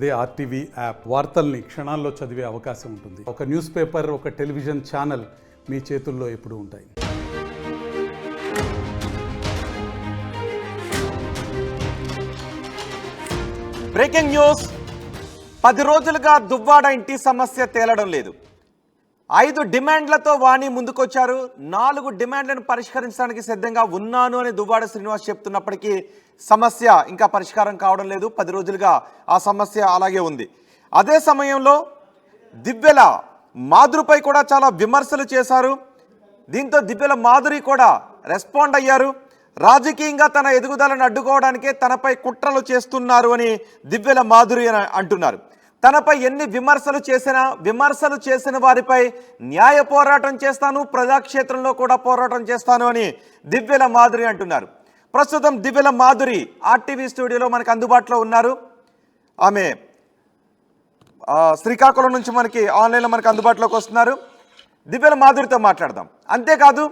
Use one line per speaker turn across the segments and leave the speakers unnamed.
అదే RTV app వార్తల్ని క్షణాల్లో చదివే అవకాశం ఉంటుంది. ఒక న్యూస్ పేపర్, ఒక టెలివిజన్ ఛానల్ మీ చేతుల్లో ఎప్పుడూ ఉంటాయి.
Breaking news. 10 రోజులుగా దువ్వాడ ఇంటి సమస్య తేలడం లేదు. 5 డిమాండ్లతో వాణి ముందుకొచ్చారు. 4 డిమాండ్లను పరిష్కరించడానికి సిద్ధంగా ఉన్నాను అని దువ్వాడ శ్రీనివాస్ చెప్తున్నప్పటికీ సమస్య ఇంకా పరిష్కారం కావడం లేదు. 10 రోజులుగా ఆ సమస్య అలాగే ఉంది. అదే సమయంలో దివ్యల మాధురిపై కూడా చాలా విమర్శలు చేశారు. దీంతో దివ్యల మాధురి కూడా రెస్పాండ్ అయ్యారు. రాజకీయంగా తన ఎదుగుదలను అడ్డుకోవడానికే తనపై కుట్రలు చేస్తున్నారు అని దివ్యల మాధురి అంటున్నారు. తనపై ఎన్ని విమర్శలు చేసిన వారిపై న్యాయ పోరాటం చేస్తాను, ప్రజాక్షేత్రంలో కూడా పోరాటం చేస్తాను అని దివ్యల మాధురి అంటున్నారు. ప్రస్తుతం దివ్యల మాధురి ఆర్టీవీ స్టూడియోలో మనకు అందుబాటులో ఉన్నారు. ఆమె శ్రీకాకుళం నుంచి మనకి ఆన్లైన్లో మనకు అందుబాటులోకి వస్తున్నారు. దివ్యల మాధురితో మాట్లాడదాం. అంతేకాదు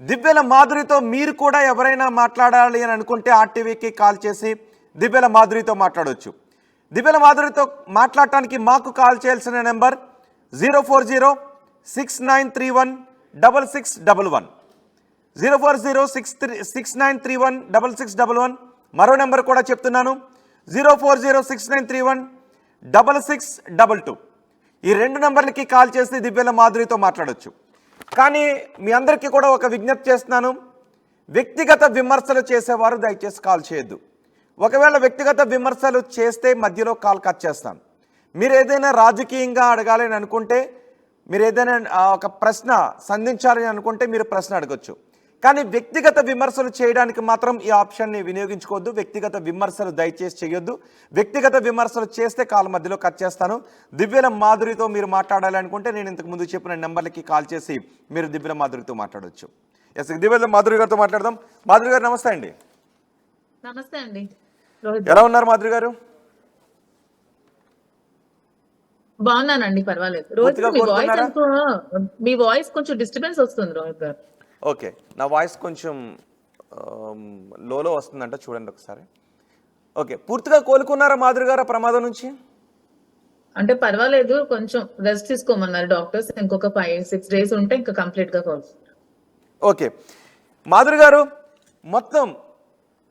దివ్యల మాధురితో మీరు కూడా ఎవరైనా మాట్లాడాలి అని అనుకుంటే ఆర్టీవీకి కాల్ చేసి దివ్యల మాధురితో మాట్లాడవచ్చు. దివ్యల మాధురితో మాట్లాడటానికి మాకు కాల్ చేయాల్సిన నెంబర్ 04069316611 04069316611. మరో నెంబర్ కూడా చెప్తున్నాను, 04069316622. ఈ 2 నెంబర్లకి కాల్ చేసి దివ్యల మాధురితో మాట్లాడవచ్చు. కానీ మీ అందరికీ కూడా ఒక విజ్ఞప్తి చేస్తున్నాను, వ్యక్తిగత విమర్శలు చేసేవారు దయచేసి కాల్ చేయొద్దు. ఒకవేళ వ్యక్తిగత విమర్శలు చేస్తే మధ్యలో కాల్ కట్ చేస్తాను. మీరు ఏదైనా రాజకీయంగా అడగాలి అని అనుకుంటే, మీరు ఏదైనా ఒక ప్రశ్న సంధించాలి అని అనుకుంటే మీరు ప్రశ్న అడగచ్చు. కానీ వ్యక్తిగత విమర్శలు చేయడానికి మాత్రం ఈ ఆప్షన్ని వినియోగించుకోవద్దు. వ్యక్తిగత విమర్శలు దయచేసి చేయొద్దు. వ్యక్తిగత విమర్శలు చేస్తే కాల్ మధ్యలో కట్ చేస్తాను. దివ్యల మాధురితో మీరు మాట్లాడాలి అనుకుంటే నేను ఇంతకు ముందు చెప్పిన నెంబర్లకి కాల్ చేసి మీరు దివ్యల మాధురితో మాట్లాడవచ్చు. ఎస్, దివ్యల మాధురి గారితో మాట్లాడదాం. మాధురి గారు నమస్తే అండి.
నమస్తే అండి.
ఎలా ఉన్నారు మాధురి గారు?
బాగున్నానండి, పర్వాలేదు. మీ వాయిస్ కొంచెం డిస్టర్బెన్స్ వస్తుంది రోహిత్ గారు.
ఓకే, నా వాయిస్ కొంచెం లోలో వస్తుందంట, చూడండి ఒకసారి. ఓకే, పూర్తిగా కోలుకున్నారా మాధురి గారు ప్రమాదం నుంచి?
అంటే పర్వాలేదు, కొంచెం రెస్ట్ తీసుకోమన్నారు డాక్టర్స్. ఇంకొక 5-6 డేస్ ఉంటే ఇంకా కంప్లీట్ గా కోలుకుంటారు.
ఓకే మాధురి గారు, మొత్తం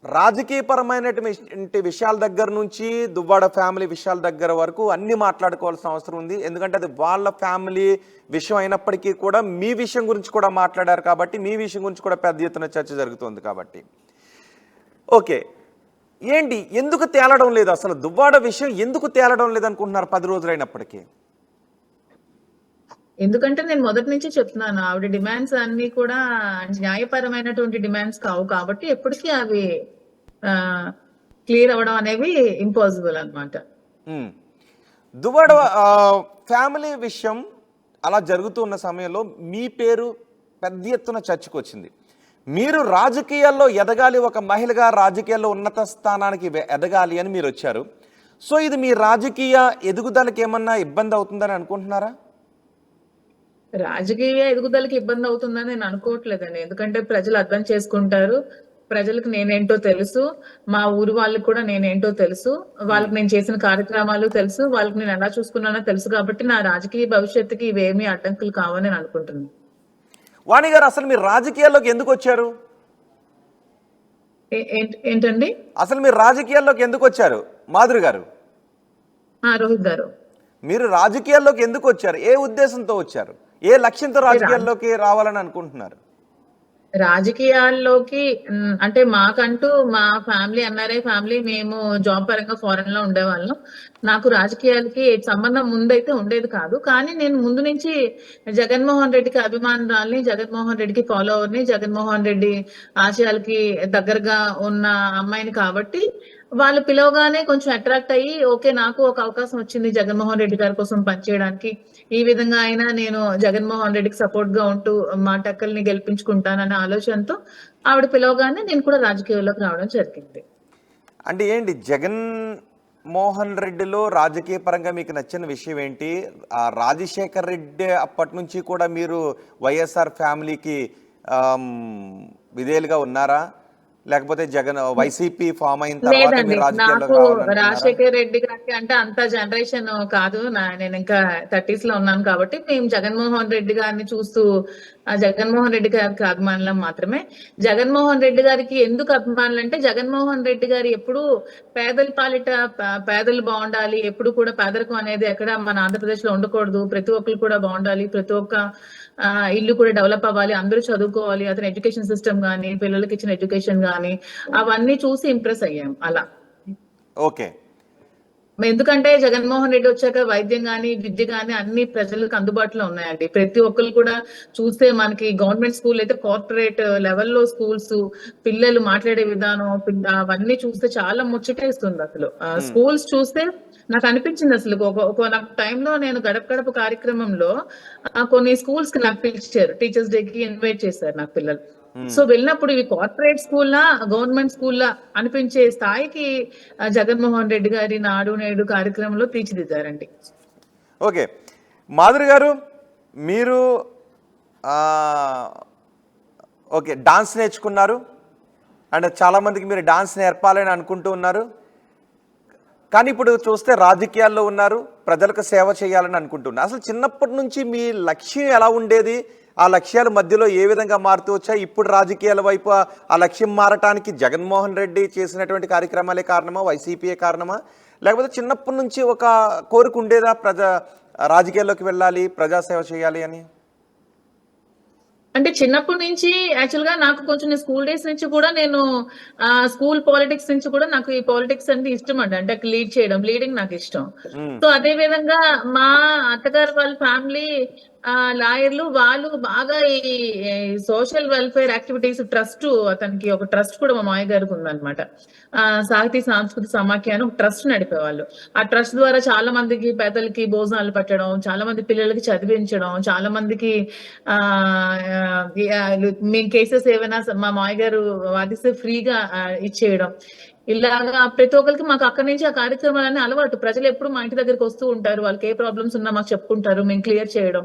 రాజకీయపరమైనటువంటి విషయాల దగ్గర నుంచి దువ్వాడ ఫ్యామిలీ విషయాల దగ్గర వరకు అన్ని మాట్లాడుకోవాల్సిన అవసరం ఉంది. ఎందుకంటే అది వాళ్ళ ఫ్యామిలీ విషయం అయినప్పటికీ కూడా మీ విషయం గురించి కూడా మాట్లాడారు కాబట్టి, మీ విషయం గురించి కూడా పెద్ద ఎత్తున చర్చ జరుగుతుంది కాబట్టి. ఓకే, ఏంటి ఎందుకు తేలడం లేదు? అసలు దువ్వాడ విషయం ఎందుకు తేలడం లేదు అనుకుంటున్నారు 10 రోజులైనప్పటికీ?
ఎందుకంటే నేను మొదటి నుంచి చెప్తున్నాను, ఆవిడ డిమాండ్స్ అన్ని కూడా న్యాయపరమైనటువంటి డిమాండ్స్ కావు కాబట్టి ఎప్పటికీ అవి క్లియర్ అవ్వడం అనేవి ఇంపాసిబుల్ అన్నమాట.
దువ్వాడ ఫ్యామిలీ విషయం అలా జరుగుతున్న సమయంలో మీ పేరు పెద్ద ఎత్తున చర్చకు వచ్చింది. మీరు రాజకీయాల్లో ఎదగాలి, ఒక మహిళగా రాజకీయాల్లో ఉన్నత స్థానానికి ఎదగాలి అని మీరు వచ్చారు. సో ఇది మీ రాజకీయ ఎదుగుదలకి ఏమన్నా ఇబ్బంది అవుతుందని అనుకుంటున్నారా?
రాజకీయ ఎదుగుదలకి ఇబ్బంది అవుతుందని నేను అనుకోవట్లేదండి. ఎందుకంటే ప్రజలు అర్థం చేసుకుంటారు. ప్రజలకు నేనేంటో తెలుసు, మా ఊరు వాళ్ళకి కూడా నేనేంటో తెలుసు, వాళ్ళకి నేను చేసిన కార్యక్రమాలు తెలుసు, వాళ్ళకి నేను ఎలా చూసుకున్నానో తెలుసు. కాబట్టి నా రాజకీయ భవిష్యత్తుకి ఇవేమీ అడ్డంకులు కావని నేను అనుకుంటున్నాను.
వాణి గారు, అసలు మీరు రాజకీయాల్లోకి ఎందుకు వచ్చారు?
ఏంటండి?
అసలు మీరు రాజకీయాల్లోకి ఎందుకు వచ్చారు మాధురి గారు?
రోహిత్ గారు,
మీరు రాజకీయాల్లోకి ఎందుకు వచ్చారు? ఏ ఉద్దేశంతో వచ్చారు? ఏ లక్ష్యంతో రాజకీయాల్లోకి రావాలని అనుకుంటున్నారు?
రాజకీయాల్లోకి అంటే మాకంటూ మా ఫ్యామిలీ, ఎన్ఆర్ఐ ఫ్యామిలీ, మేము జాబ్ పరంగా ఫారెన్ లో ఉండేవాళ్ళం. నాకు రాజకీయాలకి సంబంధం ముందైతే ఉండేది కాదు. కానీ నేను ముందు నుంచి జగన్మోహన్ రెడ్డికి అభిమానురాల్ని, జగన్మోహన్ రెడ్డికి ఫాలోవర్ని, జగన్మోహన్ రెడ్డి ఆశయాలకి దగ్గరగా ఉన్న అమ్మాయిని కాబట్టి వాళ్ళు పిలవగానే కొంచెం అట్రాక్ట్ అయ్యి, ఓకే నాకు ఒక అవకాశం వచ్చింది జగన్మోహన్ రెడ్డి గారి కోసం పనిచేయడానికి, ఈ విధంగా అయినా నేను జగన్మోహన్ రెడ్డికి సపోర్ట్ గా ఉంటూ మా టక్కల్ని గెలిపించుకుంటాననే ఆలోచనతో ఆవిడ పిలవగానే నేను కూడా రాజకీయాల్లోకి రావడం జరిగింది.
అంటే ఏంటి జగన్ మోహన్ రెడ్డిలో రాజకీయ పరంగా మీకు నచ్చిన విషయం ఏంటి? రాజశేఖర్ రెడ్డి అప్పటి నుంచి కూడా మీరు వైఎస్ఆర్ ఫ్యామిలీకి విధేయులుగా ఉన్నారా? లేకపోతే వైసీపీ ఫామ్ అయిన తర్వాత
లేదండి,
మీరు రాజకీయాల్లోకి
నాకు
రావాలనుకున్నారా?
రాజశేఖర్ రెడ్డి గారికి అంటే అంత జనరేషన్ కాదు. నేను ఇంకా 30s లో ఉన్నాను కాబట్టి మేము జగన్మోహన్ రెడ్డి గారిని చూస్తూ జగన్మోహన్ రెడ్డి గారికి అభిమానులం మాత్రమే. జగన్మోహన్ రెడ్డి గారికి ఎందుకు అభిమానులు అంటే, జగన్మోహన్ రెడ్డి గారు ఎప్పుడు పేదల పాలిట పేదలు బాగుండాలి, ఎప్పుడు కూడా పేదరికం అనేది ఎక్కడ మన ఆంధ్రప్రదేశ్ లో ఉండకూడదు, ప్రతి ఒక్కరు కూడా బాగుండాలి, ప్రతి ఒక్క ఇల్లు కూడా డెవలప్ అవ్వాలి, అందరూ చదువుకోవాలి, అతని ఎడ్యుకేషన్ సిస్టమ్ కానీ, పిల్లలకి ఇచ్చిన ఎడ్యుకేషన్ కానీ, అవన్నీ చూసి ఇంప్రెస్ అయ్యాం అలా.
ఓకే.
ఎందుకంటే జగన్మోహన్ రెడ్డి వచ్చాక వైద్యం గాని, విద్య గాని అన్ని ప్రజలకు అందుబాటులో ఉన్నాయండి. ప్రతి ఒక్కరు కూడా చూస్తే మనకి గవర్నమెంట్ స్కూల్ అయితే కార్పొరేట్ లెవెల్లో స్కూల్స్, పిల్లలు మాట్లాడే విధానం, అవన్నీ చూస్తే చాలా ముచ్చటేస్తుంది అసలు. స్కూల్స్ చూస్తే నాకు అనిపించింది అసలు ఒక నాకు టైంలో నేను గడప గడప కార్యక్రమంలో కొన్ని స్కూల్స్ కి నాకు పిలిచారు, టీచర్స్ డే కి ఇన్వైట్ చేశారు నాకు పిల్లలు. సో వెళ్ళినప్పుడు ఇవి కార్పొరేట్ స్కూల్లా గవర్నమెంట్ స్కూల్లా అనిపించే స్థాయికి జగన్మోహన్ రెడ్డి గారి నాడు నేడు కార్యక్రమంలో తీర్చిదిద్దారండి.
ఓకే, మాధురి గారు, మీరు ఓకే డాన్స్ నేర్చుకున్నారు అండ్ చాలామందికి మీరు డాన్స్ నేర్పాలని అనుకుంటూ ఉన్నారు, కానీ ఇప్పుడు చూస్తే రాజకీయాల్లో ఉన్నారు, ప్రజలకు సేవ చేయాలని అనుకుంటున్నారు. అసలు చిన్నప్పటి నుంచి మీ లక్ష్యం ఎలా ఉండేది? ఆ లక్ష్యాల మధ్యలో ఏ విధంగా మారుతూ వచ్చాయి? ఇప్పుడు రాజకీయాల వైపు ఆ లక్ష్యం మారటానికి జగన్మోహన్ రెడ్డి చేసినటువంటి కార్యక్రమాలే కారణమా, వైసీపీయే కారణమా, లేకపోతే చిన్నప్పటి నుంచి ఒక కోరిక ఉండేదా రాజకీయాల్లోకి వెళ్ళాలి, ప్రజాసేవ చేయాలి అని?
అంటే చిన్నప్పటి నుంచి యాక్చువల్ గా నాకు కొంచెం స్కూల్ డేస్ నుంచి కూడా నేను స్కూల్ పాలిటిక్స్ నుంచి కూడా నాకు ఈ పాలిటిక్స్ అంటే ఇష్టం అండి. అంటే లీడ్ చేయడం, లీడింగ్ నాకు ఇష్టం. సో అదే విధంగా మా అత్తగారు వాళ్ళ ఫ్యామిలీ లాయర్లు, వాళ్ళు బాగా ఈ సోషల్ వెల్ఫేర్ యాక్టివిటీస్ ట్రస్ట్, అతనికి ఒక ట్రస్ట్ కూడా మా మాయ గారికి ఉందన్నమాట. సాహితీ సాంస్కృతిక సమాఖ్య అని ఒక ట్రస్ట్ నడిపేవాళ్ళు. ఆ ట్రస్ట్ ద్వారా చాలా మందికి పేదలకి భోజనాలు పెట్టడం, చాలా మంది పిల్లలకి చదివించడం, చాలా మందికి మీ కేసెస్ ఏమైనా మా మాయ గారు వాదిస్తే ఫ్రీగా ఇచ్చేయడం, ఇలాగా ప్రతి ఒక్కరికి మాకు అక్కడి నుంచి ఆ కార్యక్రమాలన్నీ అలవాటు. ప్రజలు ఎప్పుడు మా ఇంటి దగ్గరికి వస్తూ ఉంటారు, వాళ్ళకి ఏ ప్రాబ్లమ్స్ ఉన్నా మాకు చెప్పుకుంటారు, మేము క్లియర్ చేయడం,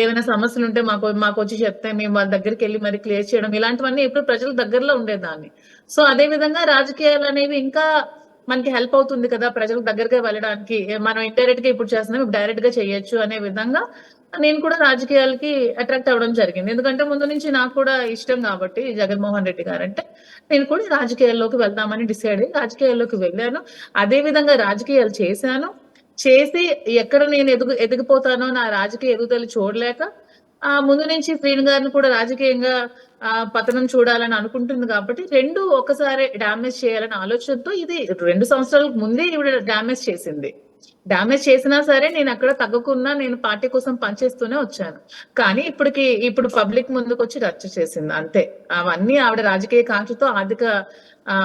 ఏమైనా సమస్యలు ఉంటే మాకు వచ్చి చెప్తే మేము వాళ్ళ దగ్గరికి వెళ్ళి మరి క్లియర్ చేయడం, ఇలాంటివన్నీ ఎప్పుడు ప్రజల దగ్గరలో ఉండేదాన్ని. సో అదే విధంగా రాజకీయాలు అనేవి ఇంకా మనకి హెల్ప్ అవుతుంది కదా ప్రజల దగ్గరగా వెళ్ళడానికి, మనం ఇండైరెక్ట్ గా ఇప్పుడు చేస్తున్నాం, ఇప్పుడు డైరెక్ట్ గా చేయొచ్చు అనే విధంగా నేను కూడా రాజకీయాలకి అట్రాక్ట్ అవ్వడం జరిగింది. ఎందుకంటే ముందు నుంచి నాకు కూడా ఇష్టం కాబట్టి జగన్మోహన్ రెడ్డి గారు అంటే, నేను కూడా రాజకీయాల్లోకి వెళ్దామని డిసైడ్ అయ్యి రాజకీయాల్లోకి వెళ్ళాను. అదే విధంగా రాజకీయాలు చేశాను. చేసి ఎక్కడ నేను ఎదిగిపోతానో, నా రాజకీయ ఎదుగుదల చూడలేక ముందు నుంచి శ్రీను గారిని కూడా రాజకీయంగా పతనం చూడాలని అనుకుంటుంది కాబట్టి రెండు ఒకసారి డామేజ్ చేయాలనే ఆలోచనతో, ఇది 2 సంవత్సరాలకు ముందే ఈవిడ డామేజ్ చేసింది. డామేజ్ చేసినా సరే నేను అక్కడ తగ్గకున్నా నేను పార్టీ కోసం పనిచేస్తూనే వచ్చాను. కానీ ఇప్పుడు పబ్లిక్ ముందుకు వచ్చి రచ్చ చేసింది అంతే. అవన్నీ ఆవిడ రాజకీయ కాంక్షతో, ఆర్థిక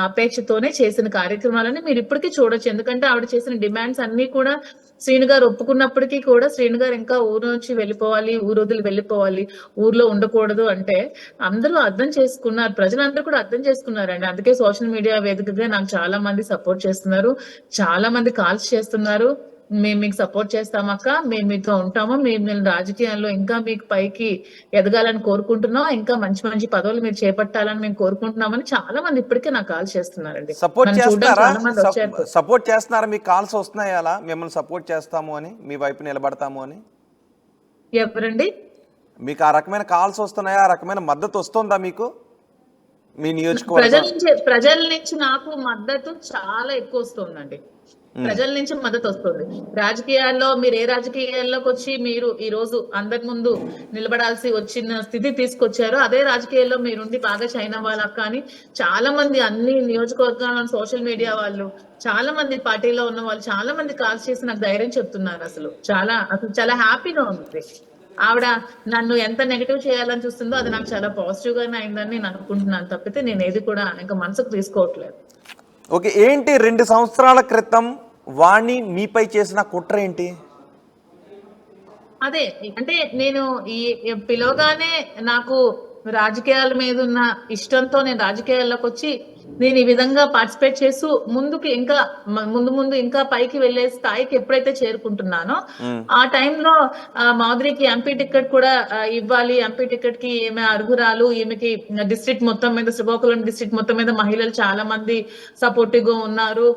అపేక్షతోనే చేసిన కార్యక్రమాలని మీరు ఇప్పటికీ చూడొచ్చు. ఎందుకంటే ఆవిడ చేసిన డిమాండ్స్ అన్ని కూడా శ్రీను గారు ఒప్పుకున్నప్పటికీ కూడా, శ్రీను గారు ఇంకా ఊరు నుంచి వెళ్ళిపోవాలి, ఊరు వదిలి వెళ్ళిపోవాలి, ఊర్లో ఉండకూడదు అంటే అందరూ అర్థం చేసుకున్నారు, ప్రజలందరూ కూడా అర్థం చేసుకున్నారండి. అందుకే సోషల్ మీడియా వేదికగా నాకు చాలా మంది సపోర్ట్ చేస్తున్నారు, చాలా మంది కాల్స్ చేస్తున్నారు, మేము మీకు సపోర్ట్ చేస్తామక్క, మేము మీతో ఉంటాము, మేము రాజకీయాల్లో ఇంకా మీకు పైకి ఎదగాలని కోరుకుంటున్నాం, ఇంకా మంచి మంచి పదవులు మీరు చేపట్టాలని మేము కోరుకుంటున్నామని చాలా మంది ఇప్పటికే నాకు కాల్ చేస్తున్నారండి.
సపోర్ట్ చేస్తున్నారా? మీకు కాల్స్ వస్తున్నాయి అలా, మిమ్మల్ని సపోర్ట్ చేస్తాము అని, మీ వైపు నిలబడతాము అని?
ఎవరండి?
మీకు ఆ రకమైన కాల్స్ వస్తున్నాయా? ఆ రకమైన మద్దతు వస్తుందా మీకు మీ నియోజకవర్గం?
ప్రజల నుంచి నాకు మద్దతు చాలా ఎక్కువ వస్తుందండి. ప్రజల నుంచి మద్దతు వస్తుంది. రాజకీయాల్లో మీరు ఏ రాజకీయాల్లోకి వచ్చి మీరు ఈ రోజు అందరి ముందు నిలబడాల్సి వచ్చిన స్థితి తీసుకొచ్చారో, అదే రాజకీయాల్లో మీరుండి బాగా చైనా వాళ్ళకి కానీ చాలా మంది అన్ని నియోజకవర్గాల్లో సోషల్ మీడియా వాళ్ళు, చాలా మంది పార్టీలో ఉన్న వాళ్ళు చాలా మంది కాల్స్ చేసి నాకు ధైర్యం చెప్తున్నారు. అసలు చాలా హ్యాపీగా ఉంది. ఆవిడ నన్ను ఎంత నెగటివ్ చేయాలని చూస్తుందో అది నాకు చాలా పాజిటివ్ గానే అయిందని నేను అనుకుంటున్నాను తప్పితే నేను ఏది కూడా ఇంకా మనసుకు తీసుకోవట్లేదు.
ఓకే, ఏంటి 2 సంవత్సరాల క్రితం వాణి మీపై చేసిన కుట్ర ఏంటి?
అదే అంటే నేను ఈ పిలవగానే నాకు రాజకీయాల మీద ఉన్న ఇష్టంతో నేను రాజకీయాల్లోకి వచ్చి నేను ఈ విధంగా పార్టిసిపేట్ చేస్తూ ముందుకు ఇంకా ముందు ఇంకా పైకి వెళ్లే స్థాయికి ఎప్పుడైతే చేరుకుంటున్నానో ఆ టైంలో మాధురికి ఎంపీ టికెట్ కూడా ఇవ్వాలి, ఎంపీ టికెట్ కి ఈమె అర్హురాలు, ఈమెకి డిస్ట్రిక్ట్ మొత్తం మీద, శ్రీకాకుళం డిస్ట్రిక్ట్ మొత్తం మీద మహిళలు చాలా మంది సపోర్టివ్ గా ఉన్నారు,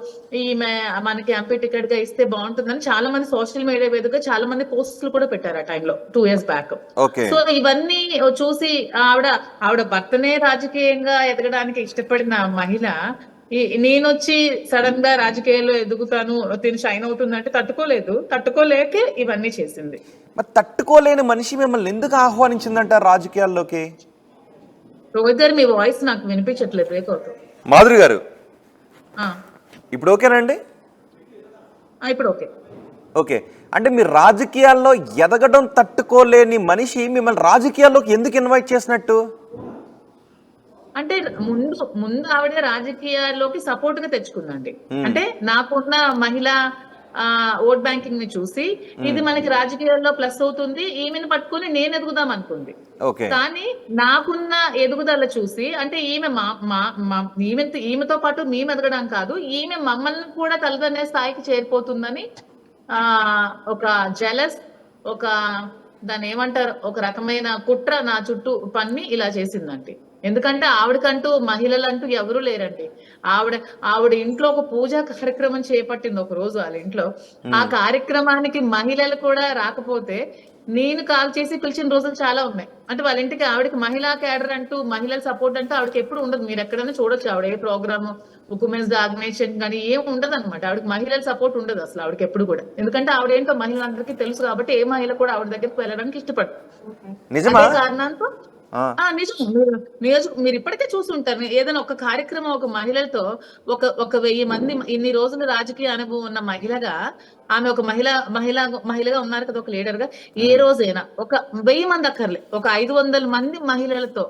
ఈమె మనకి ఎంపీ టికెట్ గా ఇస్తే బాగుంటుందని చాలా మంది సోషల్ మీడియా వేదికగా చాలా మంది పోస్టులు కూడా పెట్టారు ఆ టైంలో 2 years బ్యాక్. సో ఇవన్నీ చూసి ఆవిడ భర్తనే రాజకీయంగా ఎదగడానికి ఇష్టపడిన మహిళ నేనొచ్చి సడన్ గా రాజకీయాల్లో ఎదుగుతాను, తిని షైన్ అవుతుందంటే తట్టుకోలేకే ఇవన్నీ చేసింది.
మరి తట్టుకోలేని మనిషి మిమ్మల్ని ఎందుకు ఆహ్వానించిందంటారు రాజకీయాల్లోకి?
రోహిత్ గారు, మీ వాయిస్ నాకు వినిపించట్లేదు, బ్రేక్ అవుతుంది.
మాధురి గారు ఇప్పుడు ఓకేనండి?
ఇప్పుడు ఓకే.
ఓకే, అంటే మీరు రాజకీయాల్లో ఎదగడం తట్టుకోలేని మనిషి మిమ్మల్ని రాజకీయాల్లోకి ఎందుకు ఇన్వైట్ చేసినట్టు?
అంటే ముందు ఆవిడ రాజకీయాల్లోకి సపోర్ట్ గా తెచ్చుకుందండి. అంటే నాకున్న మహిళా ఓట్ బ్యాంకింగ్ ని చూసి ఇది మనకి రాజకీయాల్లో ప్లస్ అవుతుంది, ఈమెను పట్టుకుని నేను ఎదుగుదాం అనుకుంది. కానీ నాకున్న ఎదుగుదల చూసి, అంటే ఈమెతో పాటు మేము ఎదగడం కాదు, ఈమె మమ్మల్ని కూడా తలదన్నే స్థాయికి చేరిపోతుందని ఒక జెలస్, ఒక దాన్ని ఏమంటారు, ఒక రకమైన కుట్ర నా చుట్టూ పన్ని ఇలా చేసిందండి. ఎందుకంటే ఆవిడకంటూ మహిళలంటూ ఎవరూ లేరండి. ఆవిడ ఇంట్లో ఒక పూజా కార్యక్రమం చేపట్టింది ఒక రోజు వాళ్ళ ఇంట్లో. ఆ కార్యక్రమానికి మహిళలు కూడా రాకపోతే నేను కాల్ చేసి పిలిచిన రోజులు చాలా ఉన్నాయి. అంటే వాళ్ళ ఇంటికి ఆవిడకి మహిళా క్యాడర్ అంటూ, మహిళల సపోర్ట్ అంటూ ఆవిడకి ఎప్పుడు ఉండదు. మీరు ఎక్కడైనా చూడొచ్చు, ఆవిడ ఏ ప్రోగ్రామ్, ఉమెన్స్ ఆర్గనైజేషన్ కానీ ఏం ఉండదు అనమాట. ఆవిడకి మహిళల సపోర్ట్ ఉండదు అసలు ఆవిడకి ఎప్పుడు కూడా. ఎందుకంటే ఆవిడ ఏంటో మహిళలందరికీ తెలుసు కాబట్టి ఏ మహిళ కూడా ఆవిడ దగ్గరికి వెళ్ళడానికి ఇష్టపడదు. అదే కారణంతో నిజం, మీరు ఇప్పటికే చూస్తుంటారు. ఏదైనా ఒక కార్యక్రమం ఒక మహిళలతో ఒక 1000 మంది ఇన్ని రోజులు రాజకీయ అనుభవం ఉన్న మహిళగా, ఆమె ఒక మహిళగా ఉన్నారు కదా, ఒక లీడర్ గా, ఏ రోజైనా ఒక 1000 మంది అక్కర్లే, ఒక 500 మంది మహిళలతో,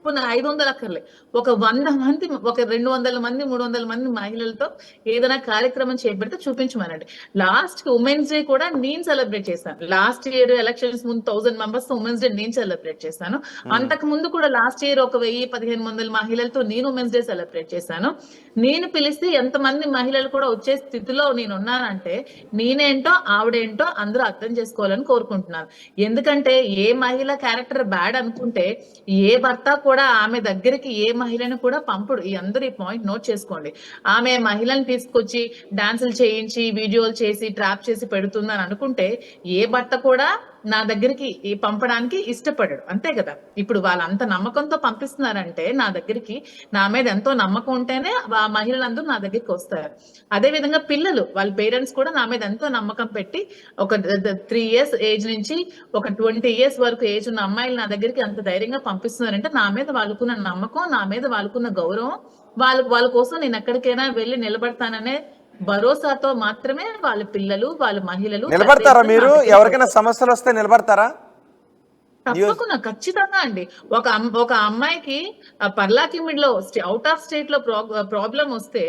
500 అక్కర్లే, ఒక 100 మంది, ఒక 200 మంది, 300 మంది మహిళలతో ఏదైనా కార్యక్రమం చేపడితే చూపించమనండి. లాస్ట్ ఉమెన్స్ డే కూడా నేను సెలబ్రేట్ చేశాను. లాస్ట్ ఇయర్ ఎలక్షన్స్ ముందు 1000 మెంబర్స్ తో ఉమెన్స్ డే నేను సెలబ్రేట్ చేశాను. అంతకు ముందు కూడా లాస్ట్ ఇయర్ ఒక 1000-1500 మహిళలతో నేను ఉమెన్స్ డే సెలబ్రేట్ చేశాను. నేను పిలిస్తే ఎంతమంది మహిళలు కూడా వచ్చే స్థితిలో నేను ఉన్నానంటే నేనేంటో ఆవిడేంటో అందరూ అర్థం చేసుకోవాలని కోరుకుంటున్నాను. ఎందుకంటే ఏ మహిళ క్యారెక్టర్ బ్యాడ్ అనుకుంటే ఏ భర్త కూడా ఆమె దగ్గరికి ఏ మహిళను కూడా పంపుడు. ఈ అందరూ ఈ పాయింట్ నోట్ చేసుకోండి. ఆమె మహిళను తీసుకొచ్చి డాన్సులు చేయించి, వీడియోలు చేసి, ట్రాప్ చేసి పెడుతుందని అనుకుంటే ఏ భర్త కూడా నా దగ్గరికి పంపడానికి ఇష్టపడడు, అంతే కదా. ఇప్పుడు వాళ్ళంత నమ్మకంతో పంపిస్తున్నారంటే నా దగ్గరికి, నా మీద ఎంతో నమ్మకం ఉంటేనే ఆ మహిళలందరూ నా దగ్గరికి వస్తారు. అదే విధంగా పిల్లలు, వాళ్ళ పేరెంట్స్ కూడా నా మీద ఎంతో నమ్మకం పెట్టి ఒక 3 years ఏజ్ నుంచి ఒక 20 years వరకు ఏజ్ ఉన్న అమ్మాయిలు నా దగ్గరికి అంత ధైర్యంగా పంపిస్తున్నారంటే నా మీద వాళ్ళకున్న నమ్మకం, నా మీద వాళ్ళకున్న గౌరవం, వాళ్ళ కోసం నేను ఎక్కడికైనా వెళ్ళి నిలబడతాననే భరోసాతో మాత్రమే వాళ్ళ పిల్లలు, వాళ్ళ మహిళలు
నిలబడతారా? మీరు ఎవరికైనా సమస్యలు వస్తే నిలబడతారా?
తప్పకుండా, ఖచ్చితంగా అండి. ఒక అమ్మాయికి పర్లాకిమిడ్ లో అవుట్ ఆఫ్ స్టేట్ లో ప్రాబ్లం వస్తే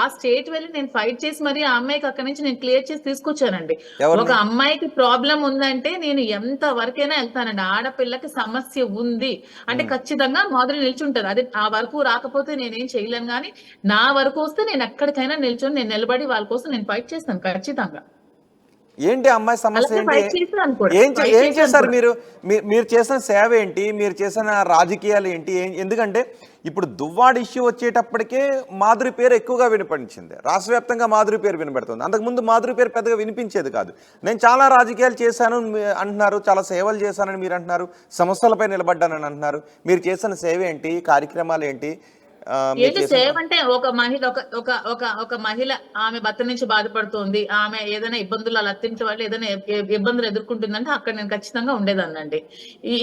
ఆ స్టేట్ వెళ్ళి నేను ఫైట్ చేసి మరి ఆ అమ్మాయికి అక్కడి నుంచి నేను క్లియర్ చేసి తీసుకొచ్చానండి. ఒక అమ్మాయికి ప్రాబ్లం ఉందంటే నేను ఎంత వరకైనా వెళ్తానండి. ఆడపిల్లకి సమస్య ఉంది అంటే ఖచ్చితంగా మాధురి నిల్చుంటది. అది ఆ వరకు రాకపోతే నేనేం చేయలేను, కానీ నా వరకు వస్తే నేను ఎక్కడికైనా నిల్చొని నేను నిలబడి వాళ్ళ కోసం నేను ఫైట్ చేస్తాను ఖచ్చితంగా.
ఏంటి అమ్మాయి సమస్య ఏంటి? ఏం చేశారు మీరు చేసిన సేవ ఏంటి? మీరు చేసిన రాజకీయాలు ఏంటి? ఎందుకంటే ఇప్పుడు దువ్వాడ ఇష్యూ వచ్చేటప్పటికే మాధురి పేరు ఎక్కువగా వినపడించింది. రాష్ట్ర వ్యాప్తంగా మాధురి పేరు వినపడుతుంది. అంతకుముందు మాధురి పేరు పెద్దగా వినిపించేది కాదు. నేను చాలా రాజకీయాలు చేశాను అంటున్నారు, చాలా సేవలు చేశానని మీరు అంటున్నారు, సమస్యలపై నిలబడ్డానని అంటున్నారు. మీరు చేసిన సేవ ఏంటి? కార్యక్రమాలు ఏంటి?
ఏంటి సేవ అంటే, ఒక మహిళ ఆమె భర్త నుంచి బాధపడుతుంది, ఆమె ఏదైనా ఇబ్బందులు అలా అత్తింటి వాళ్ళు ఏదైనా ఇబ్బందులు ఎదుర్కొంటుందంటే అక్కడ నేను ఖచ్చితంగా ఉండేదాన్నండి.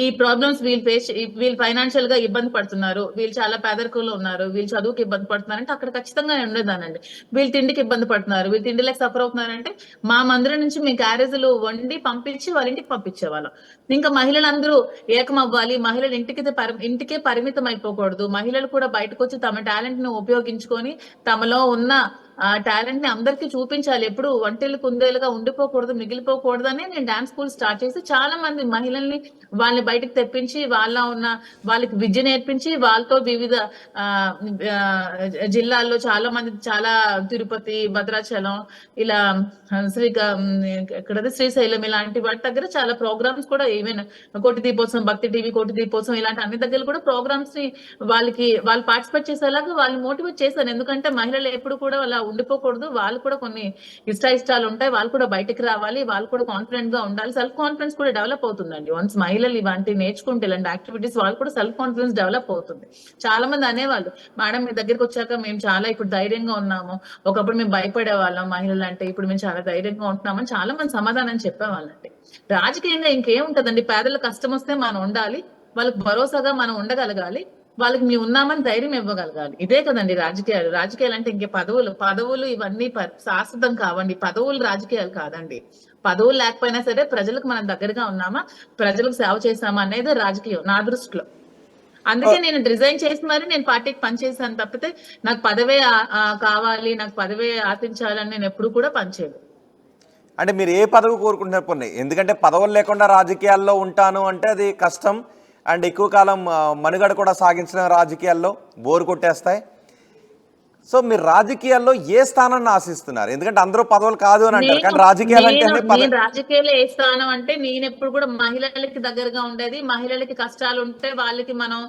ఈ ప్రాబ్లమ్స్ వీళ్ళు ఫైనాన్షియల్ గా ఇబ్బంది పడుతున్నారు, వీళ్ళు చాలా పేదరికంలో ఉన్నారు, వీళ్ళు చదువుకి ఇబ్బంది పడుతున్నారు అంటే అక్కడ ఖచ్చితంగా నేను ఉండేదానండి. వీళ్ళు తిండికి ఇబ్బంది పడుతున్నారు, వీళ్ళు తిండిలోకి సఫర్ అవుతున్నారంటే మా మందిరం నుంచి మీ క్యారేజీలు వండి పంపించి వాళ్ళ ఇంటికి పంపించేవాళ్ళం. ఇంకా మహిళలందరూ ఏకమవ్వాలి, మహిళలు ఇంటికే పరిమితం అయిపోకూడదు, మహిళలు కూడా బయటకు వచ్చి తమ టాలెంట్ ను ఉపయోగించుకొని తమలో ఉన్న ఆ టాలెంట్ ని అందరికీ చూపించాలి, ఎప్పుడు ఒంటెలు కుందేలుగా ఉండిపోకూడదు, మిగిలిపోకూడదని నేను డాన్స్ స్కూల్ స్టార్ట్ చేసి చాలా మంది మహిళల్ని వాళ్ళని బయటకు తెప్పించి వాళ్ళకి విద్య నేర్పించి వాళ్ళతో వివిధ ఆ ఆ, జిల్లాల్లో చాలా మంది చాలా తిరుపతి, భద్రాచలం, ఇలా శ్రీశైలం ఇలాంటి వాటి దగ్గర చాలా ప్రోగ్రామ్స్ కూడా, ఈవెన్ కోటి దీపోత్సవం, భక్తి టీవీ కోటి దీపోత్సవం ఇలాంటి అన్ని దగ్గర కూడా ప్రోగ్రామ్స్ ని వాళ్ళు పార్టిసిపేట్ చేసేలాగా వాళ్ళు మోటివేట్ చేశాను. ఎందుకంటే మహిళలు ఎప్పుడు కూడా అలా ఉండిపోకూడదు, వాళ్ళు కూడా కొన్ని ఇష్టాలు ఉంటాయి, వాళ్ళు కూడా బయటకు రావాలి, వాళ్ళు కూడా కాన్ఫిడెంట్ గా ఉండాలి. సెల్ఫ్ కాన్ఫిడెన్స్ కూడా డెవలప్ అవుతుందండి. వన్స్ మహిళలు ఇలాంటి నేర్చుకుంటే ఇలాంటి యాక్టివిటీస్, వాళ్ళు కూడా సెల్ఫ్ కాన్ఫిడెన్స్ డెవలప్ అవుతుంది. చాలా మంది అనేవాళ్ళు, మేడం మీ దగ్గరికి వచ్చాక మేము చాలా ఇప్పుడు ధైర్యంగా ఉన్నాము, ఒకప్పుడు మేము భయపడే వాళ్ళం మహిళలు అంటే, ఇప్పుడు మేము చాలా ధైర్యంగా ఉంటున్నామని చాలా మంది సమాధానం చెప్పేవాళ్ళండి. రాజకీయంగా ఇంకేముంటదండి, పేదల కష్టం వస్తే మనం ఉండాలి, వాళ్ళకి భరోసాగా మనం ఉండగలగాలి, వాళ్ళకి మేము ఉన్నామని ధైర్యం ఇవ్వగలగాలి. ఇదే కదండి రాజకీయాలు అంటే. ఇంకే పదవులు ఇవన్నీ శాశ్వతం కావండి. పదవులు రాజకీయాలు కాదండి. పదవులు లేకపోయినా సరే ప్రజలకు మనం దగ్గరగా ఉన్నామా, ప్రజలకు సేవ చేసామా అనేది రాజకీయం నా దృష్టిలో. అందుకే నేను రిజైన్ చేసి మరి నేను పార్టీకి పనిచేశాను తప్పితే నాకు పదవే కావాలి, నాకు పదవే ఆశించాలని నేను ఎప్పుడు కూడా పనిచేయలేదు.
అంటే మీరు ఏ పదవి కోరుకుంటున్నారు కొన్ని? ఎందుకంటే పదవులు లేకుండా రాజకీయాల్లో ఉంటాను అంటే అది కష్టం, అండ్ ఎక్కువ కాలం మనుగడ కూడా సాగించిన రాజకీయాల్లో బోరు కొట్టేస్తాయి. సో మీరు రాజకీయాల్లో ఏ స్థానాన్ని ఆశిస్తున్నారు? ఎందుకంటే అందరూ పదవులు కాదు అని అంటారు, కానీ రాజకీయాలు అంటే
రాజకీయాల్లో ఏ స్థానం అంటే, నేను ఎప్పుడు కూడా మహిళలకి దగ్గరగా ఉండేది, మహిళలకి కష్టాలు ఉంటే వాళ్ళకి మనం